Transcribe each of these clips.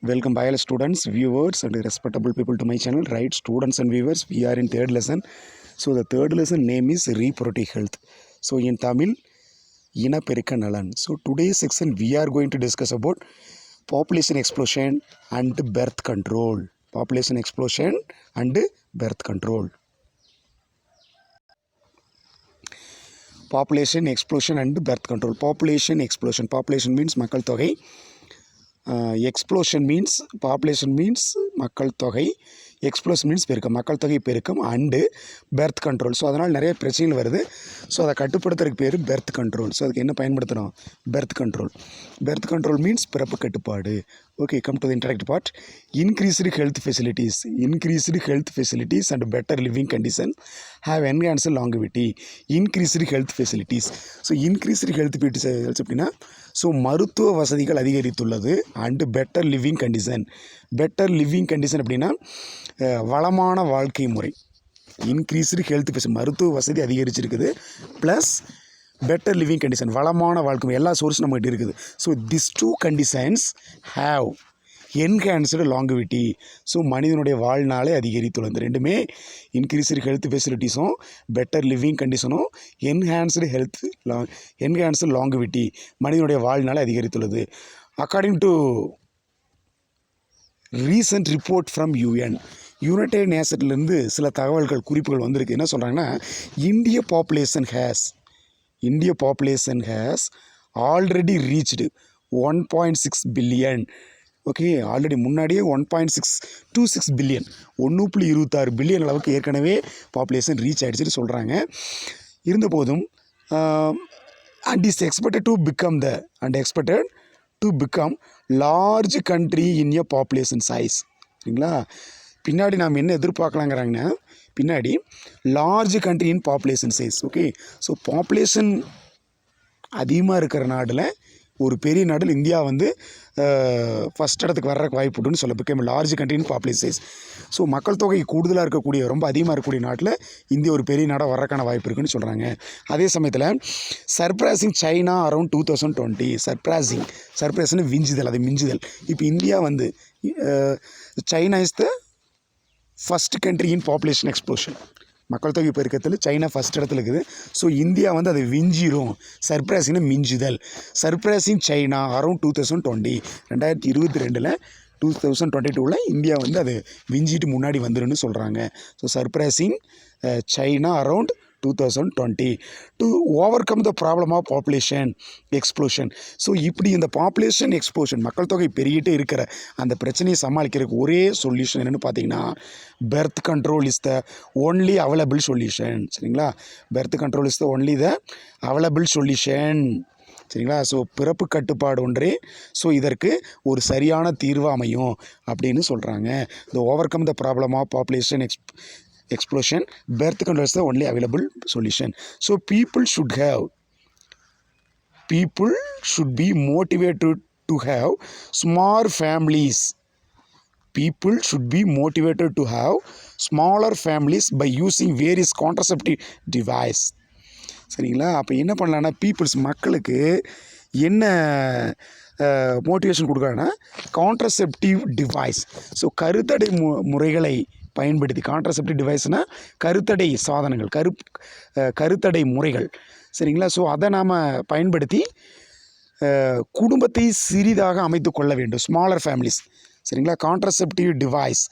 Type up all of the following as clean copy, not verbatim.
Welcome biology students, viewers and respectable people to my channel. Right, students and viewers, we are in third lesson. So the third lesson name is reproductive health. So in Tamil, இனப்பெருக்க நலன். So today's section we are going to discuss about population explosion and birth control. Population explosion and birth control. Population explosion and birth control. Population explosion. Population means மக்கள் தொகை. Explosion means population means மக்கள் தொகை. Explosion means பெருக்கம், மக்கள் தொகை பெருக்கம் and birth control. So அதனால் நிறைய பிரச்சனைகள் வருது. ஸோ அதை கட்டுப்படுத்துறதுக்கு பேர் பெர்த் கண்ட்ரோல். ஸோ அதுக்கு என்ன பயன்படுத்துகிறோம்? Birth control. Birth control means பிறப்பு கட்டுப்பாடு. Okay, come to the interactive part. Increased health facilities and better living condition have enhanced longevity. Increased health facilities. So increased health facilities அப்படின்னா so மருத்துவ வசதிகள் அதிகரித்துள்ளது and better living condition. Better living condition அப்படின்னா வளமான வாழ்க்கை முறை. Increased health facility, மருத்துவ வசதி அதிகரிச்சிருக்குது, ப்ளஸ் பெட்டர் லிவிங் கண்டிஷன், வளமான வாழ்க்கை முறை. எல்லா சோர்ஸும் நம்மகிட்ட இருக்குது. So this two conditions have enhanced longevity. So மனிதனுடைய வாழ்நாளை அதிகரித்துள்ளது. ரெண்டுமே இன்க்ரீஸ்டு ஹெல்த் ஃபெசிலிட்டிஸும் பெட்டர் லிவிங் கண்டிஷனும் என்ஹான்ஸ்டு லாங்குவிட்டி, மனிதனுடைய வாழ்நாளை அதிகரித்துள்ளது. According to recent report from United நேஷன்லேருந்து சில தகவல்கள், குறிப்புகள் வந்திருக்கு. என்ன சொல்கிறாங்கன்னா, இந்திய population has already reached 1.6 billion. Okay, already முன்னாடியே 1.626 பில்லியன், 1.26 பில்லியன் அளவுக்கு ஏற்கனவே பாப்புலேஷன் ரீச் ஆகிடுச்சுன்னு சொல்கிறாங்க. இருந்தபோதும் and expected to become large country in a population size. சரிங்களா? பின்னாடி நாம் என்ன எதிர்பார்க்கலாங்கிறாங்கன்னா, பின்னாடி large country in population size. Okay, so population அதிகமாக இருக்கிற நாடில் ஒரு பெரிய நாடில் இந்தியா வந்து ஃபஸ்ட் இடத்துக்கு வர்றதுக்கு வாய்ப்பு உண்டுன்னு சொல்ல become large country in population size. So மக்கள் தொகை கூடுதலாக இருக்கக்கூடிய, ரொம்ப அதிகமாக இருக்கக்கூடிய நாட்டில் இந்தியா ஒரு பெரிய நாடாக வர்றதுக்கான வாய்ப்பு இருக்குன்னு சொல்கிறாங்க. அதே சமயத்தில் சர்ப்ரைசிங் சைனா அரௌண்ட் 2020. சர்ப்ரைஸ்னு விஞ்சுதல், அது மிஞ்சுதல். இப்போ இந்தியா வந்து China is the first country in population explosion. மக்கள் தொகை பெருக்கத்தில் சைனா ஃபஸ்ட் இடத்துல இருக்குது. ஸோ இந்தியா வந்து அதை விஞ்சிரும். சர்ப்ரைசிங்னு மிஞ்சுதல். Surprising China around 2020. 2022 2022 இந்தியா வந்து அது விஞ்சிட்டு முன்னாடி வந்துருன்னு சொல்கிறாங்க. So surprising China around 2020 to overcome the problem of population explosion. So இப்படி இந்த பாப்புலேஷன் எக்ஸ்ப்ளோஷன், மக்கள் தொகை பெருகிட்டே இருக்கிற அந்த பிரச்சனையை சமாளிக்கிறதுக்கு ஒரே சொல்யூஷன் என்னென்னு பார்த்தீங்கன்னா, birth control is the only available solution. சரிங்களா? Birth control is the only the available solution. சரிங்களா? ஸோ பிறப்பு கட்டுப்பாடு ஒன்றே ஸோ இதற்கு ஒரு சரியான தீர்வு அமையும் அப்படின்னு சொல்கிறாங்க. The overcome the problem of population explosion, birth control is the only available solution. So people should be motivated to have small families. People should be motivated to have smaller families by using various contraceptive device. சரிங்களா? அப்போ என்ன பண்ணலான்னா, மக்களுக்கு என்ன motivation கொடுக்குறாங்கன்னா, contraceptive device. So கருத்தடை முறைகளை பயன்படுத்தி, கான்ட்ரசெப்டிவ் டிவைஸ்னால் கருத்தடை சாதனங்கள், கருத்தடை முறைகள். சரிங்களா? ஸோ அதை நாம் பயன்படுத்தி குடும்பத்தை சிறிதாக அமைத்து கொள்ள வேண்டும். Smaller families. சரிங்களா? கான்ட்ரசெப்டிவ் டிவைஸ்,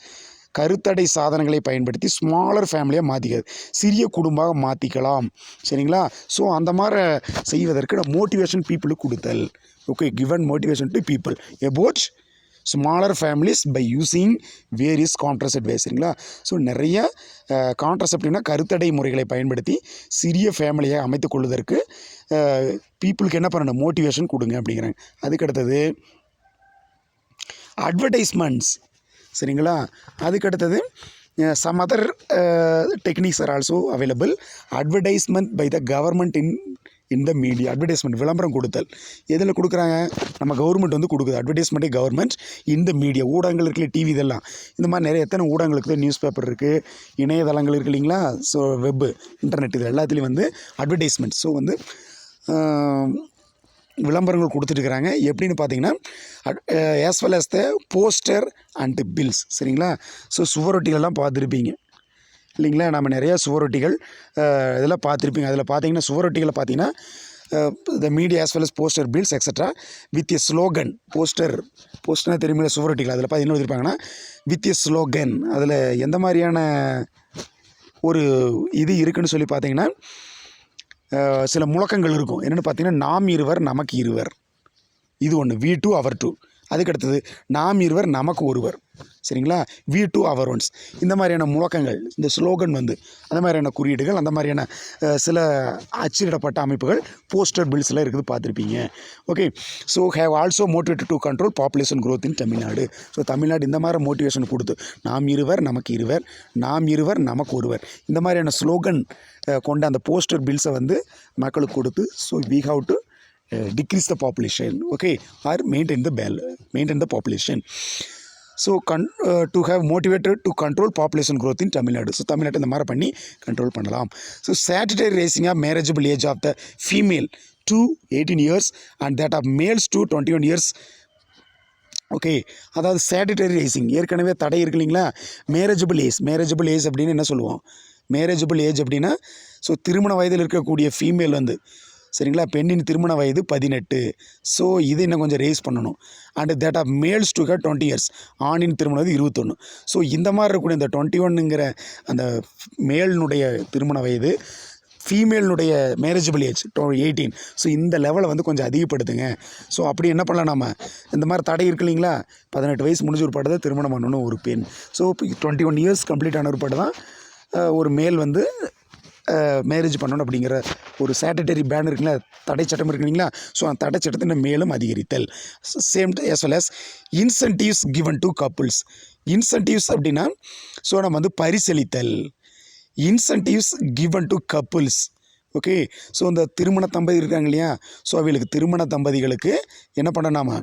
கருத்தடை சாதனங்களை பயன்படுத்தி ஸ்மாலர் ஃபேமிலியாக மாற்றிக்கிறது, சிறிய குடும்பமாக மாற்றிக்கலாம். சரிங்களா? ஸோ அந்த மாதிரி செய்வதற்கு மோட்டிவேஷன் பீப்புளுக்கு கொடுத்தல். Okay, given motivation to people about smaller families by using various contraceptive. சரிங்களா? ஸோ நிறைய கான்ட்ரசெப்டிவ்னா கருத்தடை முறைகளை பயன்படுத்தி சிறிய ஃபேமிலியை அமைத்து கொள்வதற்கு பீப்புளுக்கு என்ன பண்ணணும்? மோட்டிவேஷன் கொடுங்க அப்படிங்கிறாங்க. அதுக்கடுத்தது அட்வர்டைஸ்மெண்ட்ஸ். சரிங்களா? அதுக்கடுத்தது some other techniques are also available. Advertisement by the government இந்த மீடியா. அட்வர்டைஸ்மெண்ட், விளம்பரம் கொடுத்தல். எதில் கொடுக்குறாங்க? நம்ம கவர்மெண்ட் வந்து கொடுக்குது. அட்வர்டைஸ்மெண்ட்டே கவர்மெண்ட் இந்த மீடியா, ஊடகங்கள் இருக்குல்ல, டிவி, இதெல்லாம். இந்த மாதிரி நிறைய எத்தனை ஊடகங்களுக்கு தான், நியூஸ் பேப்பர் இருக்குது, இணையதளங்கள் இருக்குது இல்லைங்களா? ஸோ வெப்பு, இன்டர்நெட், இது எல்லாத்துலேயும் வந்து அட்வர்டைஸ்மெண்ட். ஸோ வந்து விளம்பரங்கள் கொடுத்துட்ருக்குறாங்க. எப்படின்னு பார்த்தீங்கன்னா as well as the poster and bills. சரிங்களா? ஸோ சுவரொட்டிகளெல்லாம் பார்த்துருப்பீங்க இல்லைங்களா? நம்ம நிறையா சுவரொட்டிகள் இதெல்லாம் பார்த்துருப்பீங்க. அதில் பார்த்தீங்கன்னா சுவரொட்டிகளை பார்த்தீங்கன்னா the media as well as poster bills extra with a slogan. போஸ்டர்னா தெரியுமில்ல சுவரொட்டிகள். அதில் பார்த்து என்ன எழுதியிருப்பாங்கன்னா வித் எ ஸ்லோகன். அதில் எந்த மாதிரியான ஒரு இது இருக்குதுன்னு சொல்லி பார்த்தீங்கன்னா சில முழக்கங்கள் இருக்கும். என்னென்னு பார்த்தீங்கன்னா நாம் இருவர் நமக்கு இருவர், இது ஒன்று. We two our two. அதுக்கடுத்தது நாம் இருவர் நமக்கு ஒருவர். சரிங்களா? We two our ones. இந்த மாதிரியான முழக்கங்கள், இந்த ஸ்லோகன் வந்து அந்த மாதிரியான குறியீடுகள், அந்த மாதிரியான சில அச்சிடப்பட்ட அமைப்புகள் போஸ்டர் பில்ஸ்லாம் இருக்குது பார்த்துருப்பீங்க. Okay. So have also motivated to control population growth in Tamil Nadu. So Tamil Nadu இந்த மாதிரி மோட்டிவேஷன் கொடுத்து நாம் இருவர் நமக்கு இருவர், நாம் இருவர் நமக்கு ஒருவர், இந்த மாதிரியான ஸ்லோகன் கொண்ட அந்த போஸ்டர் பில்ஸை வந்து மக்களுக்கு கொடுத்து so we have to decrease the population, okay, or maintain the population. So to have motivated to control population growth in Tamil Nadu. So Tamil Nadu இந்த மாதிரி பண்ணி கண்ட்ரோல் பண்ணலாம். So statutory raising of marriageable age of the female to 18 years and that of males to 21 years. Okay. அதாவது statutory racing ஏற்கனவே தடை இருக்கு இல்லைங்களா? Marriageable age அப்படின்னு என்ன சொல்லுவோம்? மேரேஜபிள் ஏஜ் அப்படின்னா ஸோ திருமண வயதில் இருக்கக்கூடிய ஃபீமேல் வந்து, சரிங்களா, பெண்ணின் திருமண வயது 18. ஸோ இது இன்னும் கொஞ்சம் ரேஸ் பண்ணணும். And that of males to have 20 years. ஆணின் திருமண வயது 21. ஸோ இந்த மாதிரி இருக்கக்கூடிய இந்த 21ங்கிற அந்த மேலினுடைய திருமண வயது, ஃபீமேலினுடைய மேரேஜபிள் ஏஜ் 18. ஸோ இந்த லெவலை வந்து கொஞ்சம் அதிகப்படுத்துங்க. ஸோ அப்படி என்ன பண்ணலாம், நம்ம இந்த மாதிரி தடை இருக்கு இல்லைங்களா? 18 வயசு முடிஞ்ச ஒரு தான் திருமணம் பண்ணணும் ஒரு பெண். ஸோ 21 years கம்ப்ளீட் ஆன ஒரு தான் ஒரு மேல் வந்து மேரேஜ் பண்ணணும் அப்படிங்கிற ஒரு ஸ்டாட்டுட்டரி பேன் இருக்குங்களா, தடை சட்டம் இருக்கு இல்லைங்களா? ஸோ அந்த தடை சட்டத்தை மேலும் அதிகரித்தல். Same as well as incentives given to couples. Incentives அப்படின்னா ஸோ நம்ம வந்து பரிசளித்தல். Incentives given to couples. Okay. So இந்த திருமண தம்பதி இருக்காங்க இல்லையா? ஸோ அவங்களுக்கு திருமண தம்பதிகளுக்கு என்ன பண்ண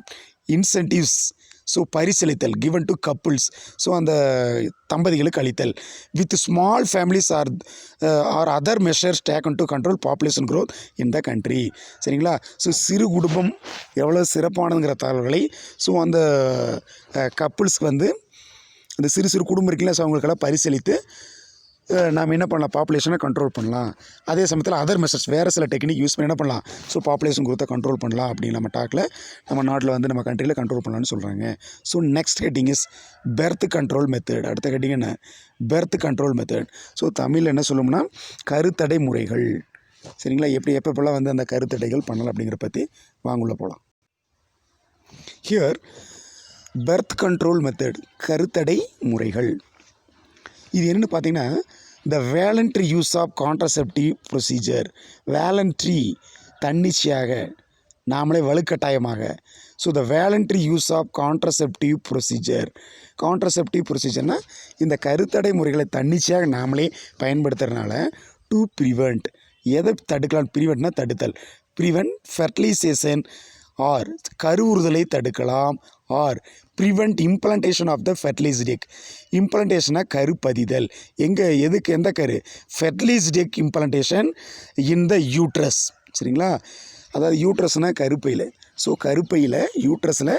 இன்சென்டிவ்ஸ், ஸோ பரிசளித்தல் கிவன் டு கப்புள்ஸ். ஸோ அந்த தம்பதிகளுக்கு அளித்தல் with small families or other measures taken to control population growth in the country. சரிங்களா? ஸோ சிறு குடும்பம் எவ்வளோ சிறப்பானதுங்கிற தகவல்களை ஸோ அந்த கப்புள்ஸ்க்கு வந்து அந்த சிறு சிறு குடும்பம் இருக்குல்ல, ஸோ அவங்களுக்கெல்லாம் பரிசளித்து நாம் என்ன பண்ணலாம், பாப்புலேஷனை கண்ட்ரோல் பண்ணலாம். அதே சமயத்தில் அதர் மெஷர்ஸ் வேறு சில டெக்னிக் யூஸ் பண்ணி என்ன பண்ணலாம், ஸோ பாப்புலேஷன் குரோத்தை கண்ட்ரோல் பண்ணலாம் அப்படின்னு நம்ம டாக்கில் நம்ம நாட்டில் வந்து நம்ம கண்ட்ரியில் கண்ட்ரோல் பண்ணலான்னு சொல்கிறாங்க. So next heading is Perth control method. அடுத்த ஹெட்டிங் என்ன? Perth control method. ஸோ தமிழில் என்ன சொல்லணும்னா கருத்தடை முறைகள். சரிங்களா? எப்பப்பெல்லாம் வந்து அந்த கருத்தடைகள் பண்ணலாம் அப்படிங்கிற பற்றி வாங்குள்ள போகலாம். ஹியர் பெர்த் கண்ட்ரோல் மெத்தட், கருத்தடை முறைகள். இது என்னென்னு பார்த்தீங்கன்னா the voluntary use of contraceptive procedure. Voluntary தன்னிச்சையாக, நாமளே வலுக்கட்டாயமாக. So the voluntary use of contraceptive procedure. Contraceptive ப்ரொசீஜர்னால் இந்த கருத்தடை முறைகளை தன்னிச்சையாக நாமளே பயன்படுத்துறதுனால டு ப்ரிவெண்ட், எதை தடுக்கலாம்? ப்ரிவெண்ட்னா தடுத்தல். ப்ரிவெண்ட் ஃபெர்டிலைசேஷன் ஆர் கருவுறுதலை தடுக்கலாம். Or prevent implantation of the fertilised egg. இம்ப்ளான்டேஷனாக கருப்பதிதல். எந்த கரு? Fertilised egg implantation in the uterus. சரிங்களா? அதாவது யூட்ரஸ்னால் கருப்பையில். ஸோ கருப்பையில் யூட்ரஸில்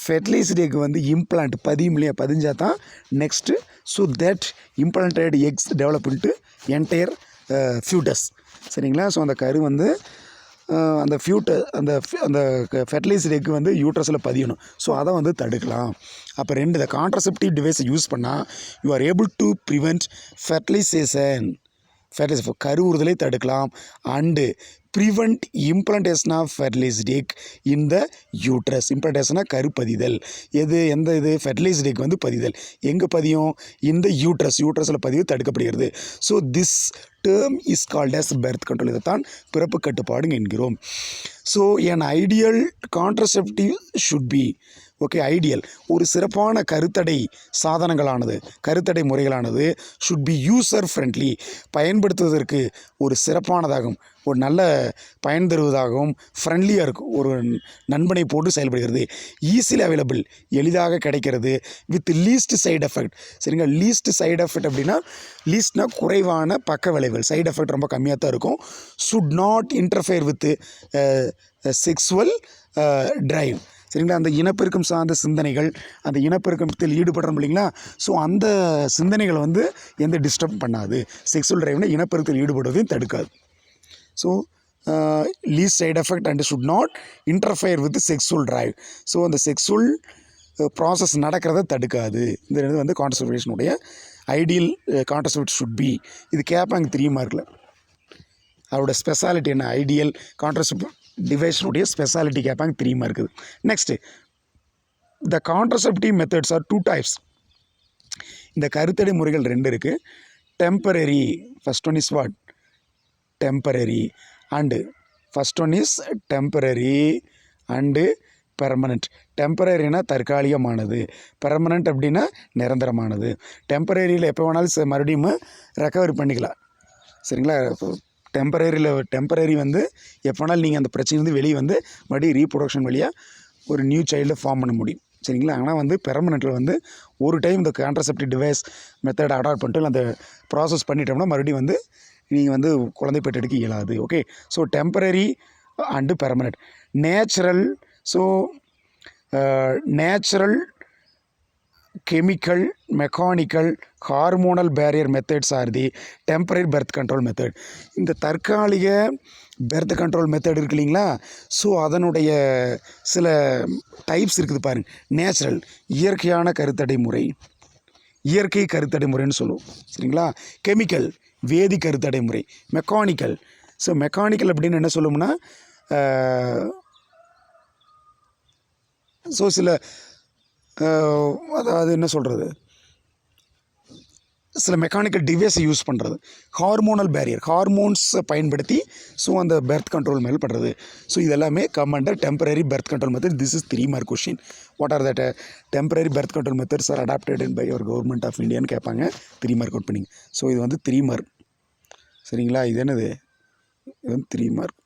ஃபெர்டிலைஸ்ட் எக் வந்து இம்ப்ளான்ட் பதியும் இல்லையா? பதிஞ்சால் தான் next so that implanted eggs develop into entire foetus. சரிங்களா? ஸோ அந்த கரு வந்து அந்த அந்த ஃபெர்டிலைஸ்ட் எக் வந்து யூட்ரஸில் பதியணும். ஸோ அதை வந்து தடுக்கலாம். அப்போ த கான்ட்ரசெப்டிவ் டிவைஸை யூஸ் பண்ணால் you are able to prevent fertilisation, கருவுறுதலை தடுக்கலாம். And prevent implantation of fertilised egg in the uterus. இம்ப்ளான்டேஷனாக கருப்பதிதல். இது ஃபெர்டிலைஸ்ட் எக் வந்து பதிதல். எங்கே பதியும்? இந்த யூட்ரஸில் பதிவு தடுக்கப்படுகிறது. So this term is called as birth control. இதைத்தான் பிறப்பு கட்டுப்பாடுங்க என்கிறோம். So an ideal contraceptive should be, okay, ideal ஒரு சிறப்பான கருத்தடை சாதனங்களானது, கருத்தடை முறைகளானது ஷுட் பி யூசர் ஃப்ரெண்ட்லி, பயன்படுத்துவதற்கு ஒரு சிறப்பானதாகவும் ஒரு நல்ல பயன் தருவதாகவும் ஃப்ரெண்ட்லியாக இருக்கும், ஒரு நண்பனை போட்டு செயல்படுகிறது. ஈஸிலி அவைலபிள், எளிதாக கிடைக்கிறது. With least side effect. சரிங்க? லீஸ்ட் சைடு எஃபெக்ட் அப்படின்னா லீஸ்ட்னா குறைவான பக்க விளைவுகள், சைடு எஃபெக்ட் ரொம்ப கம்மியாக தான் இருக்கும். Should not interfere with sexual drive. சரிங்களா, அந்த இனப்பெருக்கம் சார்ந்த சிந்தனைகள், அந்த இனப்பெருக்கத்தில் ஈடுபடுறோம் இல்லைங்களா, ஸோ அந்த சிந்தனைகளை வந்து எந்த டிஸ்டர்ப் பண்ணாது. செக்ஸுவல் டிரைவ்னா இனப்பெருக்கத்தில் ஈடுபடுவதையும் தடுக்காது. So least side effect and should not interfere with sexual drive. So அந்த செக்ஸுவல் ப்ராசஸ் நடக்கிறத தடுக்காது. இந்த இது வந்து கான்ட்ரசெப்ஷனுடைய ஐடியல் கான்ட்ரசெப்ட் ஷுட் பி. இது கேட்பாங்க 3 மார்க்கில். அதோட ஸ்பெஷாலிட்டி என்ன, ஐடியல் கான்ட்ரசெப்ட் டிவைஸனுடைய ஸ்பெஷாலிட்டி கேட்பாங்க 3 mark. Next, the contraceptive methods are 2 types. இந்த கருத்தடை முறைகள் 2 இருக்குது. Temporary, first one is what, temporary, and first one is temporary and permanent. டெம்பரரினா தற்காலிகமானது, பெர்மனண்ட் அப்படின்னா நிரந்தரமானது. டெம்பரரியில் எப்போ வேணாலும் மறுபடியும் ரெக்கவரி பண்ணிக்கலாம். சரிங்களா, டெம்பரரி வந்து எப்போ வேணாலும் நீங்கள் அந்த பிரச்சனைலேருந்து வெளியே வந்து மறுபடியும் ரீப்ரொடக்ஷன் வழியாக ஒரு நியூ சைல்டை ஃபார்ம் பண்ண முடியும். சரிங்களா, ஆனால் வந்து பெர்மனெண்ட்டில் வந்து ஒரு டைம் இந்த கான்ட்ரசெப்டிவ் டிவைஸ் மெத்தட் அடாப்ட் பண்ணிட்டு அந்த ப்ராசஸ் பண்ணிட்டோம்னா மறுபடியும் வந்து நீங்கள் வந்து குழந்தை பெற்றெடுக்க இயலாது. Okay, so temporary and permanent. Natural, so natural, chemical, mechanical, hormonal barrier methods are the temporary birth control method. இந்த தற்காலிக பெர்த் கண்ட்ரோல் மெத்தட் இருக்கு இல்லைங்களா, ஸோ அதனுடைய சில டைப்ஸ் இருக்குது பாருங்கள். நேச்சுரல், இயற்கையான கருத்தடை முறை, இயற்கை கருத்தடை முறைன்னு சொல்லுவோம். சரிங்களா, கெமிக்கல், வேதி கருத்தடை முறை, மெக்கானிக்கல். ஸோ மெக்கானிக்கல் அப்படின்னு என்ன சொல்லுவோம்னா, ஸோ சில அதாவது என்ன சொல்கிறது, சில மெக்கானிக்கல் டிவைஸை யூஸ் பண்ணுறது. ஹார்மோனல் பேரியர், ஹார்மோன்ஸை பயன்படுத்தி ஸோ அந்த பெர்த் கண்ட்ரோல் மேல் பண்ணுறது. ஸோ இதெல்லாமே come under temporary birth control method. This is 3 mark question. What are that temporary birth control methods are adopted by your government of இந்தியான்னு கேட்பாங்க. 3 மார்க் அவுட் பண்ணிங்க. So இது வந்து 3 மார்க். சரிங்களா, இது என்னது, இது வந்து 3 மார்க்.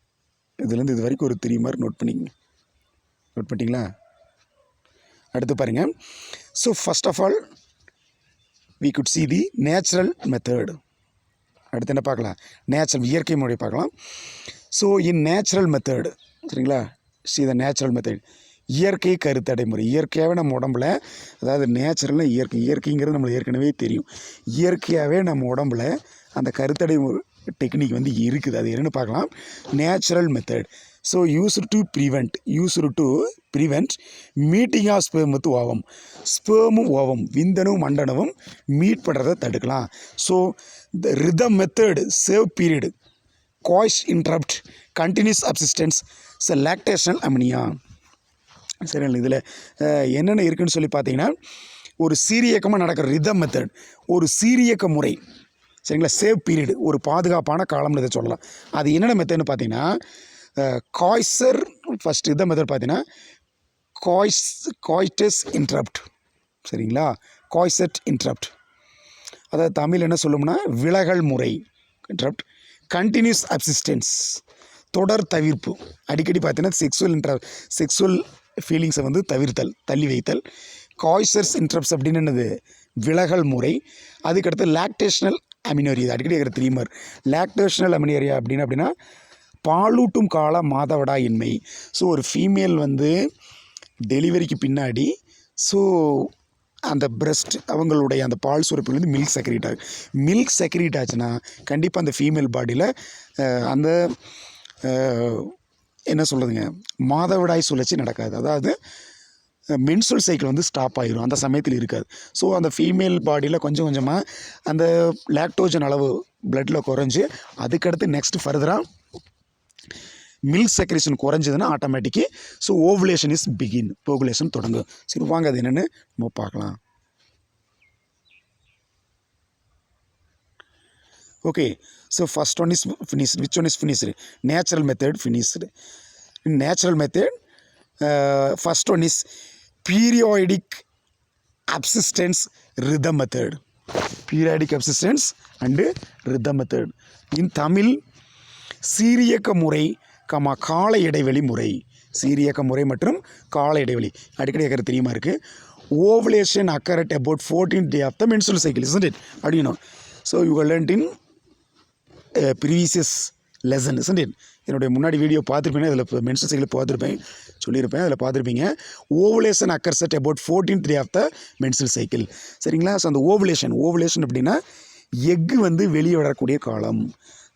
இதுலேருந்து இது வரைக்கும் ஒரு 3 மார்க் நோட் பண்ணிங்க. நோட் பண்ணிட்டீங்களா? அடுத்து பாருங்கள். So first of all we could see the natural method. அடுத்து என்ன பார்க்கலாம், நேச்சுரல், இயற்கை முறை பார்க்கலாம். ஸோ இன் நேச்சுரல் மெத்தட், சரிங்களா, see the நேச்சுரல் மெத்தட், இயற்கை கருத்தடை முறை. இயற்கையாகவே நம்ம உடம்புல, அதாவது நேச்சுரல்னா இயற்கை, இயற்கைங்கிறது நம்மளுக்கு ஏற்கனவே தெரியும். இயற்கையாகவே நம்ம உடம்புல அந்த கருத்தடை டெக்னிக் வந்து இருக்குது. அது என்னென்னு பார்க்கலாம். Natural method. So used to prevent meeting of sperm with ovum. ஸ்பெர்மும் ஓவம், விந்தணுவும் மண்டனவும் மீட் பண்ணுறதை தடுக்கலாம். So the rhythm method safe period, coitus interrupt, continuous abstinence, lactational amenorrhoea. சரிங்களா, இதில் என்னென்ன இருக்குதுன்னு சொல்லி பார்த்தீங்கன்னா, ஒரு சீரியக்கமாக நடக்கிற ரிதம் மெத்தட், ஒரு சீரியக்க முறை. சரிங்களா, சேவ் பீரியடு, ஒரு பாதுகாப்பான காலம்னு இதை சொல்லலாம். அது என்னென்ன மெத்தட்னு பார்த்தீங்கன்னா, காய்சர் ஃபஸ்ட் இதை மெத்தட் பார்த்தீங்கன்னா காய்டஸ் இன்ட்ரப்ட். சரிங்களா, காய்செட் இன்ட்ரப்ட், அதாவது தமிழ் என்ன சொல்லும்னா விலகல் முறை இன்ட்ரப்ட். கண்டினியூஸ் அப்சிஸ்டன்ஸ், தொடர் தவிர்ப்பு. அடிக்கடி பார்த்தீங்கன்னா செக்ஸுவல் ஃபீலிங்ஸை வந்து தள்ளி வைத்தல். காய்சர்ஸ் இன்ட்ரப்ட்ஸ் அப்படின்னு என்னது, விலகல் முறை. அதுக்கடுத்து லாக்டேஷனல் அமினோரியா, அடிக்கடி இருக்கிற 3 மார்க். லாக்டேஷனல் அமினோரியா அப்படின்னா பாலூட்டும் கால மாதவிடாயின்மை. ஸோ ஒரு ஃபீமேல் வந்து டெலிவரிக்கு பின்னாடி ஸோ அந்த பிரெஸ்ட் அவங்களுடைய அந்த பால் சுரப்பிலேருந்து மில்க் செக்ரேட் ஆகும். மில்க் செக்ரேட் ஆச்சுன்னா கண்டிப்பாக அந்த ஃபீமேல் பாடியில் அந்த என்ன சொல்கிறதுங்க, மாதவிடாய் சுழற்சி நடக்காது. அதாவது மென்சுரல் சைக்கிள் வந்து ஸ்டாப் ஆகிரும், அந்த சமயத்தில் இருக்காது. ஸோ அந்த ஃபீமேல் பாடியில் கொஞ்சம் கொஞ்சமாக அந்த லாக்டோஜன் அளவு பிளட்டில் குறைஞ்சி அதுக்கடுத்து நெக்ஸ்ட் ஃபர்தராக மில்க் செக்ரேஷன் குறைஞ்சதுன்னா automatic so ovulation is begin, ovulation தொடங்கும். சரி வாங்க, அது என்னென்னு நம்ம பார்க்கலாம். Okay, so first one is finished. Which one is finished? Natural method finished. In natural method first one is periodic abstinence rhythm method. Periodic abstinence and rhythm method. In Tamil சீரியக்க முறை, கால இடைவெளி முறை. சீரியக்க முறை மற்றும் கால இடைவெளி அடிக்கடி கேட்குற தெரியுமா இருக்குது. Ovulation occur at about 14th day of the menstrual cycle, isn't it? How do you know? So you learned in previous lesson, isn't it? என்னுடைய முன்னாடி வீடியோ பார்த்துருப்பீங்க, இதில் மென்ஸ்ட்ரல் சைக்கிள் பார்த்துருப்பேன், சொல்லியிருப்பேன், அதில் பார்த்துருப்பீங்க. Ovulation occurs at about 14th day of the menstrual cycle. சரிங்களா? So அந்த ஓவுலேஷன் அப்படின்னா எக்கு வந்து வெளியே வரக்கூடிய காலம்.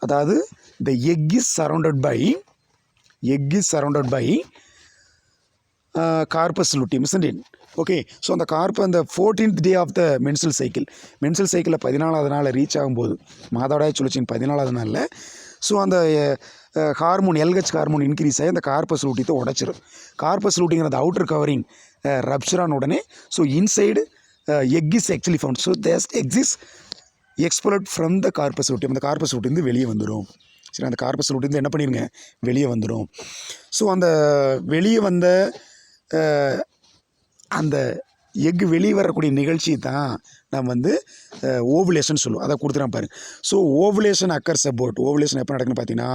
அதாவது the egg is surrounded by corpus luteum, isn't it? Okay, so அந்த அந்த 14th day of the menstrual சைக்கிளில் 14வது நாள் ரீச் ஆகும்போது, மாதவிடாய் சுழற்சியின் 14வது நாளில், ஸோ அந்த ஹார்மோன் LH ஹார்மோன் இன்க்ரீஸ் ஆகி அந்த கார்பஸ் லூட்டியத்தை உடைச்சிரும். கார்பஸ் லூட்டிங்கிற அந்த அவுட்டர் கவரிங் ரப்சரான உடனே, so inside egg is actually found. So these eggs export from the corpus luteum. அந்த கார்பஸ் லூட்டிலேருந்து வெளியே வந்துடும். சரி, அந்த கார்பஸ் லூட்டிலேருந்து என்ன பண்ணிடுங்க, வெளியே வந்துடும். ஸோ அந்த வெளியே வந்த அந்த எக் வெளியே வரக்கூடிய நிகழ்ச்சி தான் நம்ம வந்து ஓவுலேஷன் சொல்லுவோம். அதை கொடுத்துறான் பாருங்க. So ovulation occurs about, ovulation எப்போ நடக்குன்னு பார்த்தீங்கன்னா,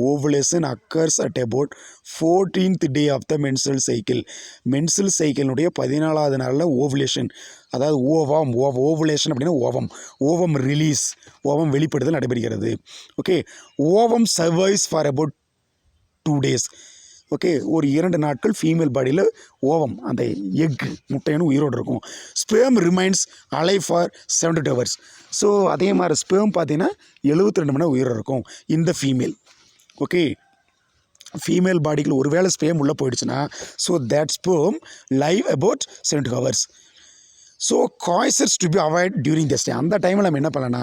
ovulation occurs at about 14th day of the menstrual cycle. Menstrual சைக்கிளினுடைய 14வது நாளில் ஓவுலேஷன், அதாவது ஓவுலேஷன் அப்படின்னா ஓவம் ரிலீஸ், ஓவம் வெளிப்படுதல் நடைபெறுகிறது. Okay, ovum survives for about 2 days. Okay, ஒரு 2 நாட்கள் ஃபீமேல் பாடியில் ஓவம், அந்த எக் முட்டைன்னு உயிரோடு இருக்கும். Spam remains alive for 72 hours. So அதே மாதிரி ஸ்பேம் பார்த்தீங்கன்னா 72 மணி நேரம் உயிரோடு இருக்கும் இந்த ஃபீமேல். ஓகே, ஃபீமேல் பாடிக்குள்ள ஒரு வேளை ஸ்பேம் உள்ளே போயிடுச்சுன்னா, so that sperm live about 72 hours. So coitus to be avoid during this day. அந்த டைமில் நம்ம என்ன பண்ணலாம்னா,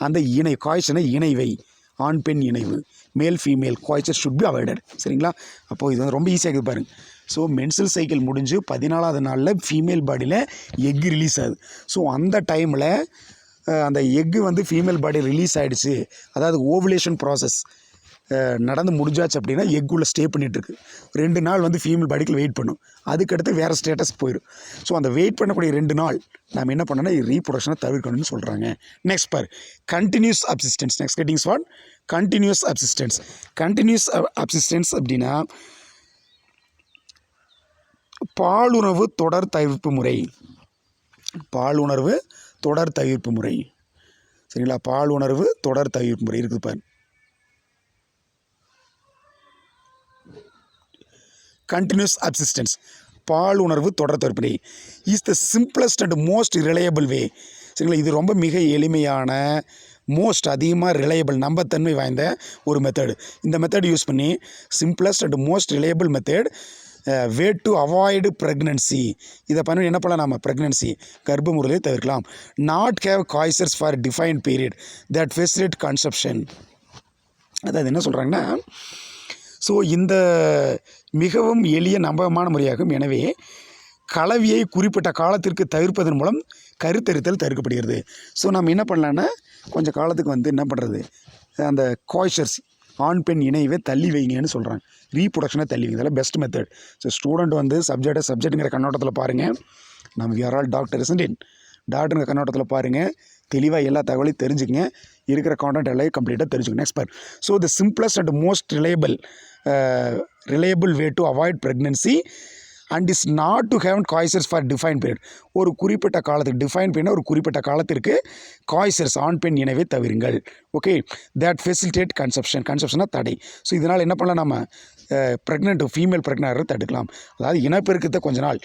அந்த காய்ச்சனை இணைவை, ஆண் பெண் இணைவு, மேல் ஃபீமேல் காய்ச்சர் ஷுட் பி அவாய்டட். சரிங்களா? அப்போது இது வந்து ரொம்ப ஈஸியாக இருக்குது பாருங்க. ஸோ மென்ஸ்ட்ரல் சைக்கிள் முடிஞ்சு 14வது நாளில் ஃபீமேல் பாடியில் எக் ரிலீஸ் ஆகுது. ஸோ அந்த டைமில் அந்த எக்கு வந்து ஃபீமேல் பாடி ரிலீஸ் ஆகிடுச்சு, அதாவது ஓவுலேஷன் ப்ராசஸ் நடந்து முடிஞ்சாச்சு அப்படின்னா எக்குள்ளே ஸ்டே பண்ணிகிட்ருக்கு. 2 நாள் வந்து ஃபீமேல் பாடிக்குள்ள வெயிட் பண்ணும், அதுக்கடுத்து வேறு ஸ்டேட்டஸ் போயிடும். ஸோ அந்த வெயிட் பண்ணக்கூடிய 2 நாள் நம்ம என்ன பண்ணோன்னா ரீப்ரொடக்ஷனை தவிர்க்கணும்னு சொல்கிறாங்க. Next bar, continuous abstinence. Next cuttings what? Continuous abstinence. Continuous abstinence அப்படின்னா பாலுணர்வு தொடர் தவிர்ப்பு முறை. பாலுணர்வு தொடர் தவிர்ப்பு முறை. சரிங்களா? பாலுணர்வு தொடர் தவிர்ப்பு முறை இருக்குது பாரு. கண்டினியூஸ் அப்சிஸ்டன்ஸ், பாலுணர்வு தொடர் தவிர்ப்பு முறை is the simplest and most reliable way. சரிங்களா? இது ரொம்ப மிக எளிமையான, மோஸ்ட் அதிகமாக ரிலையபிள், நம்பத்தன்மை வாய்ந்த ஒரு மெத்தடு. இந்த மெத்தட் யூஸ் பண்ணி simplest and most reliable method way to avoid pregnancy. இதை பண்ணி என்ன பண்ணலாம், நம்ம ப்ரெக்னன்சி கர்ப்பமுறையை தவிர்க்கலாம். Not have coitus for defined period that facilitate conception. அதாவது என்ன சொல்கிறாங்கன்னா, ஸோ இந்த மிகவும் எளிய நம்பகமான முறையாகும். எனவே கலவியை குறிப்பிட்ட காலத்திற்கு தவிர்ப்பதன் மூலம் கருத்தரித்தல் தவிர்க்கப்படுகிறது. ஸோ நம்ம என்ன பண்ணலான்னா, கொஞ்சம் காலத்துக்கு வந்து என்ன பண்ணுறது, அந்த காய்ச்சர்ஸ் ஆண் பெண் இணைவை தள்ளி வைங்கன்னு சொல்கிறாங்க. ரீப்ரொடக்ஷனை தள்ளி வைங்க. இதெல்லாம் பெஸ்ட் மெத்தட். ஸோ ஸ்டூடெண்ட் வந்து சப்ஜெக்ட்டுங்கிற கண்ணோட்டத்தில் பாருங்கள். நம்ம we are all doctor, isn't it? டாக்டருங்கிற கண்ணோட்டத்தில் பாருங்கள், தெளிவாக எல்லா தகவலையும் தெரிஞ்சுக்கங்க, இருக்கிற கான்டென்ட் எல்லாம் கம்ப்ளீட்டாக தெரிஞ்சுக்கணும். Next bar, so the simplest and most reliable way to avoid pregnancy and is not to have coitus for define period. ஒரு குறிப்பிட்ட காலத்துக்கு, டிஃபைன் பீரியட் ஒரு குறிப்பிட்ட காலத்திற்கு காய்ச்சர்ஸ் ஆண் பெண் இணைவை தவிருங்கள். ஓகே, தட் ஃபெசிலிட்டேட் கன்செப்ஷனாக தடை. ஸோ இதனால் என்ன பண்ணலாம், நம்ம ஃபீமேல் ப்ரெக்னென்ட் தடுக்கலாம். அதாவது இனப்பெருக்கத்தை கொஞ்ச நாள்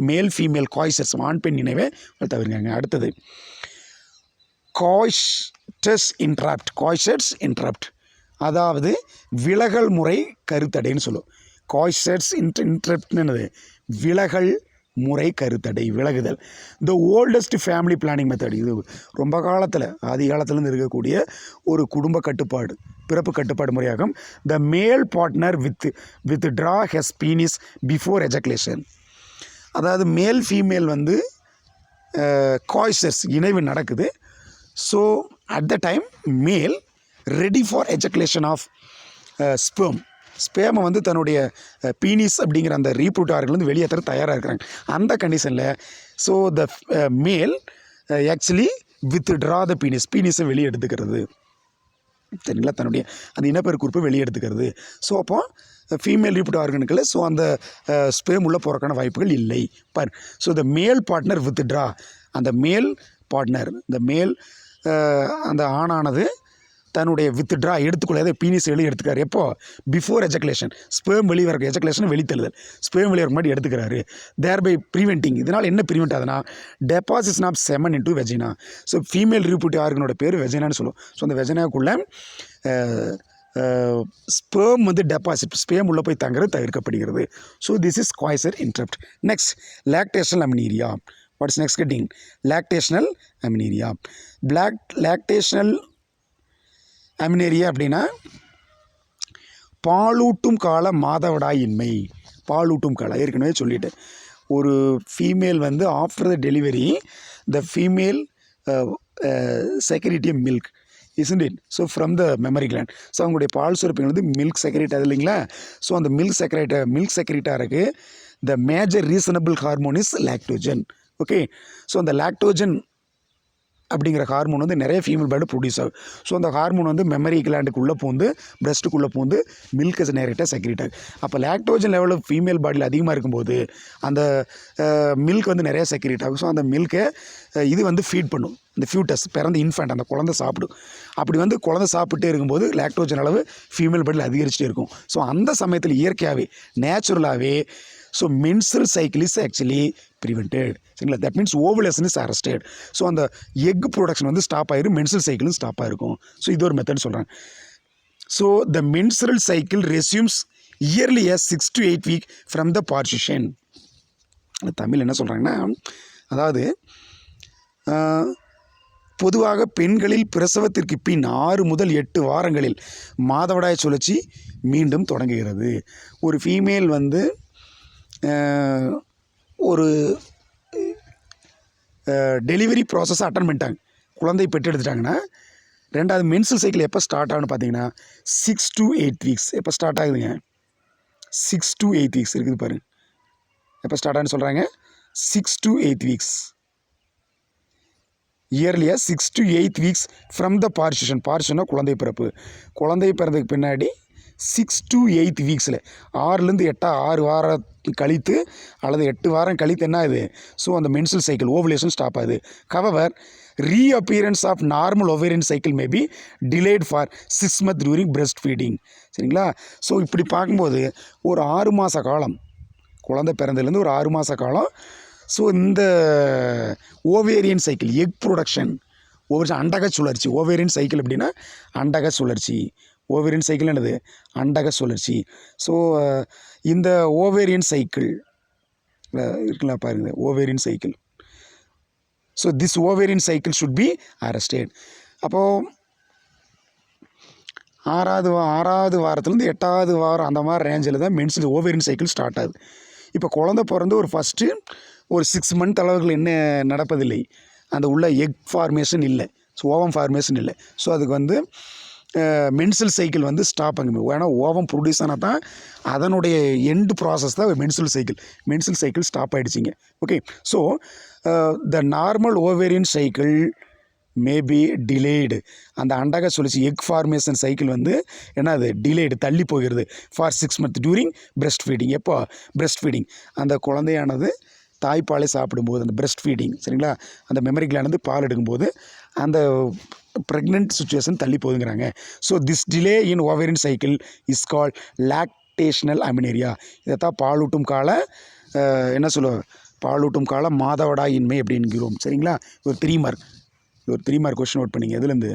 மேல் ஃபீமேல் காய்ச்சர்ஸ் ஆண் பெண் இணைவை தவிருங்க. அடுத்தது காய்ச்சர்ஸ் இன்ட்ரப்ட், அதாவது விலகல் முறை கருத்தடைன்னு சொல்லுவோம். காய்ச்சர்ஸ் இன்ட்ரப்ட்னது விலகல் முறை கருத்தடை, விலகுதல். The oldest family planning method. இது ரொம்ப காலத்தில், ஆதி காலத்துலேருந்து இருக்கக்கூடிய ஒரு குடும்ப கட்டுப்பாடு, பிறப்பு கட்டுப்பாடு முறையாகும். The male partner withdraw his penis before ejaculation. அதாவது மேல் ஃபீமேல் வந்து காய்ச்சர்ஸ் இணைவு நடக்குது. So at the time male ready for ejaculation of ஸ்பேமை வந்து தன்னுடைய பீனிஸ் அப்படிங்கிற அந்த ரீப்ரூட் ஆர்கன்லேருந்து வெளியேற்ற தயாராக இருக்கிறாங்க. அந்த கண்டிஷனில் ஸோ த மேல் ஆக்சுவலி வித்ட்ரா த பீனிஸை வெளியே எடுத்துக்கிறது. சரிங்களா? தன்னுடைய அந்த இனப்பெருக்குறுப்பை வெளியே எடுத்துக்கிறது. ஸோ அப்போ ஃபீமேல் ரீப்ரூட் ஆர்கனுக்குள்ள ஸோ அந்த ஸ்பேம் உள்ளே போகிறக்கான வாய்ப்புகள் இல்லை. பார், ஸோ த மேல் பார்ட்னர் வித்ட்ரா, அந்த மேல் பார்ட்னர், இந்த மேல் அந்த ஆணானது தன்னுடைய வித்ட்ரா எடுத்துக்கொள்ள பீனிஸ் எடுத்துக்காரு. எப்போ? பிஃபோர் எஜகுலேஷன். ஸ்பெர்ம் வெளியே வர எஜகுலேஷன் வெளித்தள்ளுதல். ஸ்பெர்ம் வெளியே வர முன்னாடி எடுத்துக்கிறாரு. தேர் பை ப்ரிவென்டிங். இதனால் என்ன ப்ரிவென்ட் ஆகுதுன்னா deposition of semen into vagina. So female reproductive ஆர்கனோட பேர் வெஜினான்னு சொல்லுவோம். ஸோ அந்த வெஜினாக்குள்ளே ஸ்பெர்ம் வந்து டெபாசிட் ஸ்பெர்ம் உள்ளே போய் தங்குறது தவிர்க்கப்படுகிறது. ஸோ திஸ் இஸ் குவாய்சர் interrupt. Next lactational amenorrhoea. What is next getting? Lactational amenorrhoea. Lactational amenorrhoea அப்படின்னா பாலூட்டும் கால மாதவிடாயின்மை. பாலூட்டும் காலம் ஏற்கனவே சொல்லிட்டேன். ஒரு ஃபீமேல் வந்து after the delivery the female secrete milk isn't it? So from the mammary gland. So அவங்களுடைய பால் சுரப்பிகள் வந்து மில்க் செக்ரேட் ஆகுது இல்லைங்களா? ஸோ அந்த மில்க் செக்ரேட்டாருக்கு the major reasonable hormone is lactogen. Okay. So அந்த லாக்டோஜன் அப்படிங்கிற ஹார்மோன் வந்து நிறைய ஃபீமேல் பேர்டு ப்ரொடியூஸ் ஆகும். ஸோ அந்த ஹார்மோன் வந்து மெமரி கிளாண்டுக்குள்ளே பூந்து பிரெஸ்ட்டுக்குள்ளே பூந்து மில்கை நேரட்டாக செக்ரேட் ஆகும். அப்போ லாக்டோஜன் லெவலில் ஃபீமேல் பாடியில் அதிகமாக இருக்கும்போது அந்த மில்க் வந்து நிறையா செக்ரேட் ஆகும். ஸோ அந்த மில்கை இது வந்து ஃபீட் பண்ணும். இந்த ஃபியூட்டஸ் பிறந்த இன்ஃபேண்ட் அந்த குழந்தை சாப்பிடும். அப்படி வந்து குழந்தை சாப்பிட்டே இருக்கும்போது லாக்டோஜன் அளவு ஃபீமேல் பாடியில் அதிகரிச்சுட்டே இருக்கும். ஸோ அந்த சமயத்தில் இயற்கையாகவே நேச்சுரலாகவே so menstrual cycle is actually prevented. சரிங்களா? That means ovulation is arrested. So அந்த எக் ப்ரொடக்ஷன் வந்து ஸ்டாப் ஆகிரும், மென்ஸ்ட்ரல் சைக்கிளும் ஸ்டாப் ஆகிருக்கும். ஸோ இது ஒரு மெத்தட் சொல்கிறேன். So the menstrual cycle resumes early 6 to 8 week from the parturition. Tamil என்ன சொல்கிறாங்கன்னா, அதாவது பொதுவாக பெண்களில் பிரசவத்திற்கு பின் 6 முதல் 8 வாரங்களில் மாதவிடாய் சுழற்சி மீண்டும் தொடங்குகிறது. ஒரு ஃபீமேல் வந்து ஒரு டெலிவரி ப்ராசஸை அட்டன் பண்ணிட்டாங்க, குழந்தை பெற்றெடுத்துட்டாங்கன்னா, ரெண்டாவது மென்ஸ்ட்ரல் சைக்கிள் எப்போ ஸ்டார்ட் ஆகுன்னு பார்த்தீங்கன்னா 6 to 8 weeks. எப்போ ஸ்டார்ட் ஆகுதுங்க? 6 to 8 weeks இருக்குது பாருங்க. எப்போ ஸ்டார்ட் ஆகுன்னு சொல்கிறாங்க? 6 to 8 weeks. இயர்லியாக 6 to 8 weeks from the parturition. பார்சிஷன்னா குழந்தை பிறப்பு. குழந்தை பிறந்ததுக்கு பின்னாடி 6 to 8 வீக்ஸில் 6லேருந்து 6 வாரம் கழித்து அல்லது 8 வாரம் கழித்து என்ன ஆகுது? ஸோ அந்த மென்ஸ்ட்ரல் சைக்கிள் ஓவுலேஷன் ஸ்டாப் ஆகுது. However reappearance of normal ovarian cycle may be delayed for 6 months during breast feeding. சரிங்களா? ஸோ இப்படி பார்க்கும்போது ஒரு 6 மாத காலம், குழந்தை பிறந்ததுலேருந்து ஒரு 6 மாத காலம் ஸோ இந்த ஓவேரியன் சைக்கிள் எக் ப்ரொடக்ஷன் அண்டக சுழற்சி. ஓவேரியன் சைக்கிள் அப்படின்னா அண்டக சுழற்சி. ஓவேரியன் சைக்கிள் என்னது? அண்டக சுழற்சி. ஸோ இந்த ஓவேரியன் சைக்கிள் இருக்குல்ல பாருங்க, ovarian cycle. So this ovarian cycle should be arrested. அப்போது 6வது வாரத்துலேருந்து 8வது வாரம் அந்த மாதிரி ரேஞ்சில் தான் மென்ஸ்ட்ரல் ஓவேரியன் சைக்கிள் ஸ்டார்ட் ஆகுது. இப்போ குழந்தை பிறந்து ஒரு ஃபஸ்ட்டு ஒரு 6 month அளவுகள் என்ன நடப்பதில்லை, அந்த உள்ள எக் ஃபார்மேஷன் இல்லை, ஸோ ஓவம் ஃபார்மேஷன் இல்லை. ஸோ அதுக்கு வந்து மென்ஸ்ட்ரல் சைக்கிள் வந்து ஸ்டாப் ஆகுது. ஏன்னா ஓவம் ப்ரொடியூஸ் ஆனால் தான் அதனுடைய எண்டு ப்ராசஸ் தான் menstrual cycle. Menstrual cycle stop ஆகிடுச்சிங்க. Okay. So the normal ovarian cycle maybe delayed. அந்த அண்டக சுழற்சி எக் ஃபார்மேஷன் சைக்கிள் வந்து என்னது? டிலேடு, தள்ளி போகிறது for 6 months during breast feeding. எப்போ? Breast feeding. அந்த குழந்தையானது தாய்ப்பாலை சாப்பிடும்போது அந்த பிரெஸ்ட் ஃபீடிங், சரிங்களா, அந்த மெமரி கிளாண்ட் வந்து பால் எடுக்கும்போது அந்த ப்ரெக்னென்ட் சுச்சுவேஷன் தள்ளி போகுதுங்கிறாங்க. So this delay in ovarian cycle is called lactational amenorrhoea. இதைத்தான் பாலூட்டும் கால என்ன சொல்லுவாங்க? பாலூட்டும் கால மாதவிடாயின்மை அப்படிங்கிறோம். சரிங்களா? ஒரு 3 மார்க் கொஸ்டின் நோட் பண்ணிங்க. எதுலேருந்து?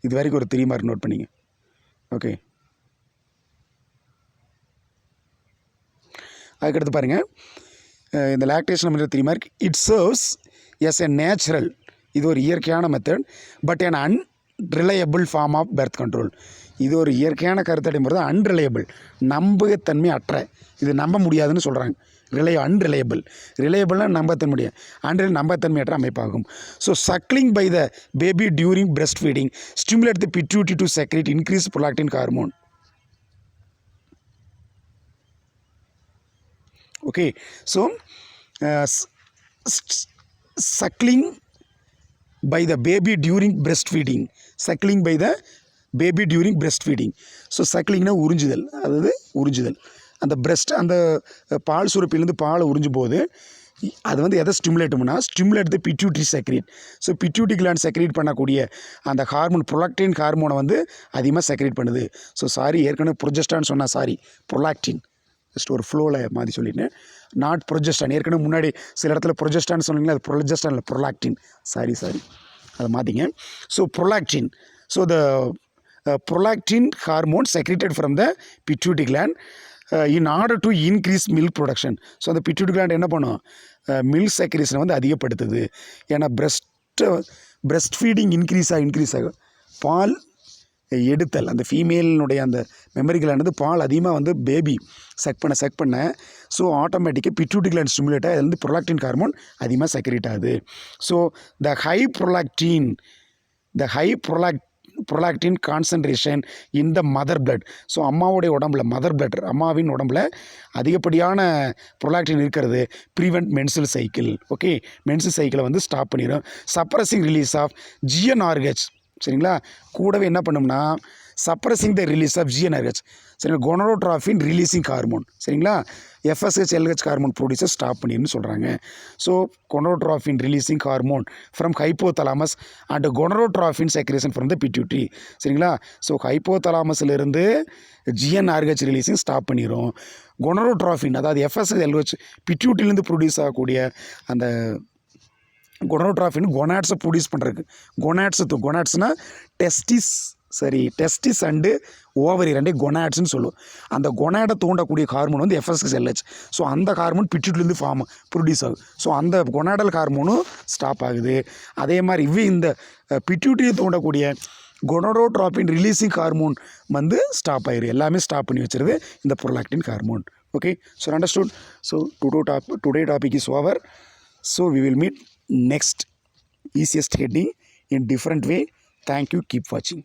இது வரைக்கும் ஒரு 3 மார்க் நோட் பண்ணிங்க. ஓகே. அதுக்கடுத்து பாருங்கள், இந்த லாக்டேஷன் அப்படின்ற 3 mark. It serves as a natural, இது ஒரு இயற்கையான method, but an unreliable form of birth control. இது ஒரு இயற்கையான கருத்தடைமுறை தான். அன்ரிலையபிள், நம்பகத்தன்மை அற்ற, இது நம்ப முடியாதுன்னு சொல்கிறாங்க. அன்ரிலையபிள். ரிலையபிள்னா நம்பத்தன்மை முடியாது, நம்பத்தன்மையற்ற அமைப்பாகும். So suckling by the baby during breast feeding stimulate the pituitary to secrete increase prolactin hormone. Okay. So suckling by the baby during breast feeding. Suckling by the baby during breast feeding. So சக்லிங்னா உறிஞ்சுதல், அதாவது உறிஞ்சுதல். அந்த breast அந்த பால் சுரப்பிலேருந்து பாலை உறிஞ்சும் போது அது வந்து எதை stimulate the pituitary secrete. So pituitary gland secrete பண்ணக்கூடிய அந்த ஹார்மோன் ப்ரொலாக்டின் ஹார்மோனை வந்து அதிகமாக செக்ரேட் பண்ணுது. ஸோ ஏற்கனவே ப்ரொஜெஸ்டான் சொன்னால் ப்ரொலாக்டின் ஜஸ்ட் ஒரு ஃப்ளோவில் மாதிரி சொல்லிட்டேன். நாட் ப்ரொஜெஸ்டான். ஏற்கனவே முன்னாடி சில இடத்துல ப்ரொஜெஸ்டான் சொன்னீங்களா, அது ப்ரொஜெஸ்டான் இல்லை, ப்ரொலாக்டின். சாரி அதை மாற்றிங்க. So prolactin. So the prolactin hormone secreted from the pituitary gland in order to increase milk production. So அந்த pituitary gland என்ன பண்ணும், மில்க் செக்ரேஷனை வந்து அதிகப்படுத்துது. ஏன்னா பிரஸ்ட் ஃபீடிங் இன்க்ரீஸ் ஆகும். பால் எடுத்தல் அந்த ஃபீமேலினுடைய அந்த மெமரி கிளாண்ட் பால் அதிகமாக வந்து பேபி செக் பண்ண ஸோ ஆட்டோமேட்டிக்காக பிட்யூட்டரி கிளாண்ட் ஸ்டிமுலேட் ஆகி அதுலேருந்து ப்ரொலாக்டின் ஹார்மோன் அதிகமாக செக்ரேட் ஆகுது. So the high prolactin concentration in the mother blood. ஸோ அம்மாவுடைய உடம்புல அம்மாவின் உடம்புல அதிகப்படியான ப்ரொலாக்டின் இருக்கிறது prevent menstrual cycle. Okay, menstrual சைக்கிளை வந்து ஸ்டாப் பண்ணிடும். Suppressing release of GnRH. சரிங்களா, கூடவே என்ன பண்ணும்னா suppressing the release of GnRH. சரிங்களா, கொனடோட்ராஃபின் ரிலீஸிங் ஹார்மோன். சரிங்களா, FSH LH hormone producer stop பண்ணிடுன்னு சொல்கிறாங்க. So gonadotrophin releasing hormone from hypothalamus and gonadotrophin secretion from the pituitary. சரிங்களா, ஸோ ஹைப்போதலாமஸ்லேருந்து GnRH ரிலீஸிங் ஸ்டாப் பண்ணிடும். கொனடோட்ராஃபின் அதாவது FSH LH பிட்யூட்ரிலேருந்து ப்ரொடியூஸ் ஆகக்கூடிய அந்த gonadotrophin கொனாட்ஸை produce பண்ணுறதுக்கு கொனாட்ஸ்னால் டெஸ்டிஸ் அண்டு ஓவரி ரெண்டே கொனாட்ஸ்னு சொல்லுவோம். அந்த கொனாடை தூண்டக்கூடிய ஹார்மோன் வந்து FSH LH. ஸோ அந்த ஹார்மோன் பிட்யூட்ரிலேருந்து ப்ரொடியூஸ் ஆகும். ஸோ அந்த கொனாடல் ஹார்மோனும் ஸ்டாப் ஆகுது. அதே மாதிரி இந்த பிட்யூட்ரியை தூண்டக்கூடிய கொனடோட்ராஃபின் ரிலீஸிங் ஹார்மோன் வந்து ஸ்டாப் ஆயிரு. எல்லாமே ஸ்டாப் பண்ணி வச்சிருது இந்த prolactin hormone. Okay, so understood. So today topic is over. So we will meet next easiest heading in different way. Thank you. Keep watching.